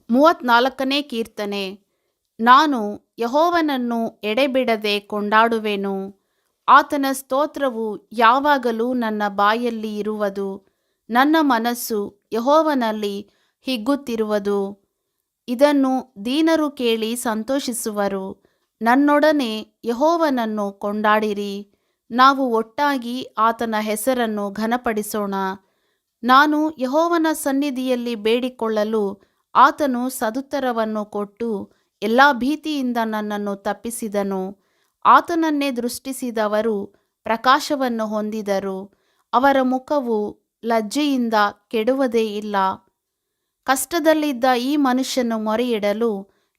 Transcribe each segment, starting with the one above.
34ನೇ ಕೀರ್ತನೆ. ನಾನು ಯೆಹೋವನನ್ನು ಎಡೆಬಿಡದೆ ಕೊಂಡಾಡುವೆನು. ಆತನ ಸ್ತೋತ್ರವು ಯಾವಾಗಲೂ ನನ್ನ ಬಾಯಲ್ಲಿ ಇರುವುದು. ನನ್ನ ಮನಸ್ಸು ಯೆಹೋವನಲ್ಲಿ ಹಿಗ್ಗುತ್ತಿರುವುದು. ಇದನ್ನು ದೀನರು ಕೇಳಿ ಸಂತೋಷಿಸುವರು. ನನ್ನೊಡನೆ ಯೆಹೋವನನ್ನು ಕೊಂಡಾಡಿರಿ. ನಾವು ಒಟ್ಟಾಗಿ ಆತನ ಹೆಸರನ್ನು ಘನಪಡಿಸೋಣ. ನಾನು ಯೆಹೋವನ ಸನ್ನಿಧಿಯಲ್ಲಿ ಬೇಡಿಕೊಳ್ಳಲು ಆತನು ಸದುತ್ತರವನ್ನು ಕೊಟ್ಟು ಎಲ್ಲ ಭೀತಿಯಿಂದ ನನ್ನನ್ನು ತಪ್ಪಿಸಿದನು. ಆತನನ್ನೇ ದೃಷ್ಟಿಸಿದವರು ಪ್ರಕಾಶವನ್ನು ಹೊಂದಿದರು. ಅವರ ಮುಖವು ಲಜ್ಜೆಯಿಂದ ಕೆಡುವುದೇ ಇಲ್ಲ. ಕಷ್ಟದಲ್ಲಿದ್ದ ಈ ಮನುಷ್ಯನು ಮೊರೆಯಿಡಲು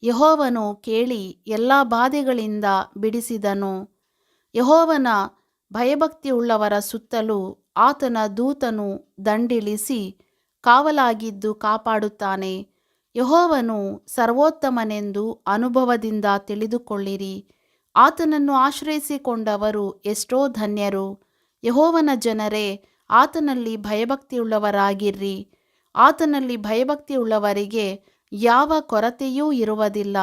ಯೆಹೋವನು ಕೇಳಿ ಎಲ್ಲ ಬಾಧೆಗಳಿಂದ ಬಿಡಿಸಿದನು. ಯೆಹೋವನ ಭಯಭಕ್ತಿಯುಳ್ಳವರ ಸುತ್ತಲೂ ಆತನ ದೂತನು ದಂಡಿಳಿಸಿ ಕಾವಲಾಗಿದ್ದು ಕಾಪಾಡುತ್ತಾನೆ. ಯೆಹೋವನು ಸರ್ವೋತ್ತಮನೆಂದು ಅನುಭವದಿಂದ ತಿಳಿದುಕೊಳ್ಳಿರಿ. ಆತನನ್ನು ಆಶ್ರಯಿಸಿಕೊಂಡವರು ಎಷ್ಟೋ ಧನ್ಯರು. ಯೆಹೋವನ ಜನರೇ, ಆತನಲ್ಲಿ ಭಯಭಕ್ತಿಯುಳ್ಳವರಾಗಿರ್ರಿ. ಆತನಲ್ಲಿ ಭಯಭಕ್ತಿಯುಳ್ಳವರಿಗೆ ಯಾವ ಕೊರತೆಯೂ ಇರುವುದಿಲ್ಲ.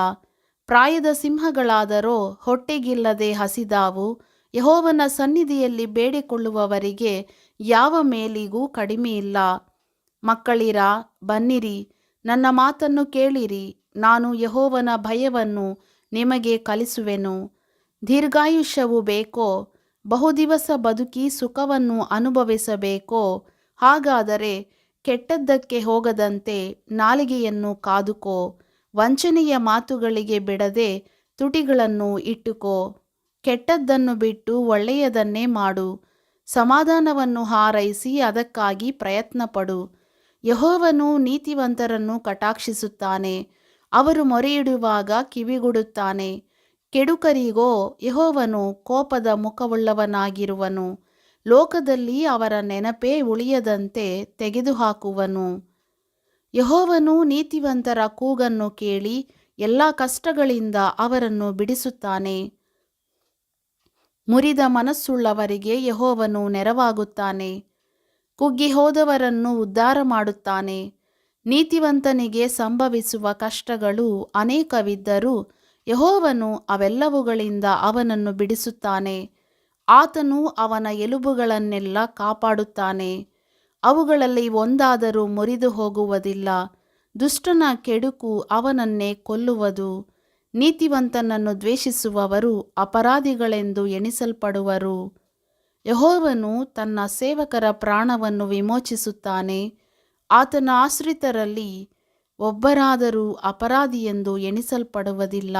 ಪ್ರಾಯದ ಸಿಂಹಗಳಾದರೋ ಹೊಟ್ಟೆಗಿಲ್ಲದೆ ಹಸಿದಾವು. ಯೆಹೋವನ ಸನ್ನಿಧಿಯಲ್ಲಿ ಬೇಡಿಕೊಳ್ಳುವವರಿಗೆ ಯಾವ ಮೇಲಿಗೂ ಕಡಿಮೆಯಿಲ್ಲ. ಮಕ್ಕಳಿರಾ, ಬನ್ನಿರಿ, ನನ್ನ ಮಾತನ್ನು ಕೇಳಿರಿ. ನಾನು ಯೆಹೋವನ ಭಯವನ್ನು ನಿಮಗೆ ಕಲಿಸುವೆನು. ದೀರ್ಘಾಯುಷ್ಯವು ಬೇಕೋ? ಬಹುದಿವಸ ಬದುಕಿ ಸುಖವನ್ನು ಅನುಭವಿಸಬೇಕೋ? ಹಾಗಾದರೆ ಕೆಟ್ಟದ್ದಕ್ಕೆ ಹೋಗದಂತೆ ನಾಲಿಗೆಯನ್ನು ಕಾದುಕೋ. ವಂಚನೆಯ ಮಾತುಗಳಿಗೆ ಬಿಡದೆ ತುಟಿಗಳನ್ನು ಇಟ್ಟುಕೋ. ಕೆಟ್ಟದ್ದನ್ನು ಬಿಟ್ಟು ಒಳ್ಳೆಯದನ್ನೇ ಮಾಡು. ಸಮಾಧಾನವನ್ನು ಹಾರೈಸಿ ಅದಕ್ಕಾಗಿ ಪ್ರಯತ್ನಪಡು. ಯೆಹೋವನು ನೀತಿವಂತರನ್ನು ಕಟಾಕ್ಷಿಸುತ್ತಾನೆ. ಅವರು ಮೊರೆಯಿಡುವಾಗ ಕಿವಿಗೊಡುತ್ತಾನೆ. ಕೆಡುಕರಿಗೋ ಯೆಹೋವನು ಕೋಪದ ಮುಖವುಳ್ಳವನಾಗಿರುವನು. ಲೋಕದಲ್ಲಿ ಅವರ ನೆನಪೇ ಉಳಿಯದಂತೆ ತೆಗೆದುಹಾಕುವನು. ಯೆಹೋವನು ನೀತಿವಂತರ ಕೂಗನ್ನು ಕೇಳಿ ಎಲ್ಲ ಕಷ್ಟಗಳಿಂದ ಅವರನ್ನು ಬಿಡಿಸುತ್ತಾನೆ. ಮುರಿದ ಮನಸ್ಸುಳ್ಳವರಿಗೆ ಯೆಹೋವನು ನೆರವಾಗುತ್ತಾನೆ. ಕುಗ್ಗಿ ಹೋದವರನ್ನು ಉದ್ಧಾರ ಮಾಡುತ್ತಾನೆ. ನೀತಿವಂತನಿಗೆ ಸಂಭವಿಸುವ ಕಷ್ಟಗಳು ಅನೇಕವಿದ್ದರೂ ಯೆಹೋವನು ಅವೆಲ್ಲವುಗಳಿಂದ ಅವನನ್ನು ಬಿಡಿಸುತ್ತಾನೆ. ಆತನು ಅವನ ಎಲುಬುಗಳನ್ನೆಲ್ಲ ಕಾಪಾಡುತ್ತಾನೆ. ಅವುಗಳಲ್ಲಿ ಒಂದಾದರೂ ಮುರಿದು ಹೋಗುವುದಿಲ್ಲ. ದುಷ್ಟನ ಕೆಡುಕು ಅವನನ್ನೇ ಕೊಲ್ಲುವುದು. ನೀತಿವಂತನನ್ನು ದ್ವೇಷಿಸುವವರು ಅಪರಾಧಿಗಳೆಂದು ಎಣಿಸಲ್ಪಡುವರು. ಯೆಹೋವನು ತನ್ನ ಸೇವಕರ ಪ್ರಾಣವನ್ನು ವಿಮೋಚಿಸುತ್ತಾನೆ. ಆತನ ಆಶ್ರಿತರಲ್ಲಿ ಒಬ್ಬರಾದರೂ ಅಪರಾಧಿಯೆಂದು ಎಣಿಸಲ್ಪಡುವುದಿಲ್ಲ.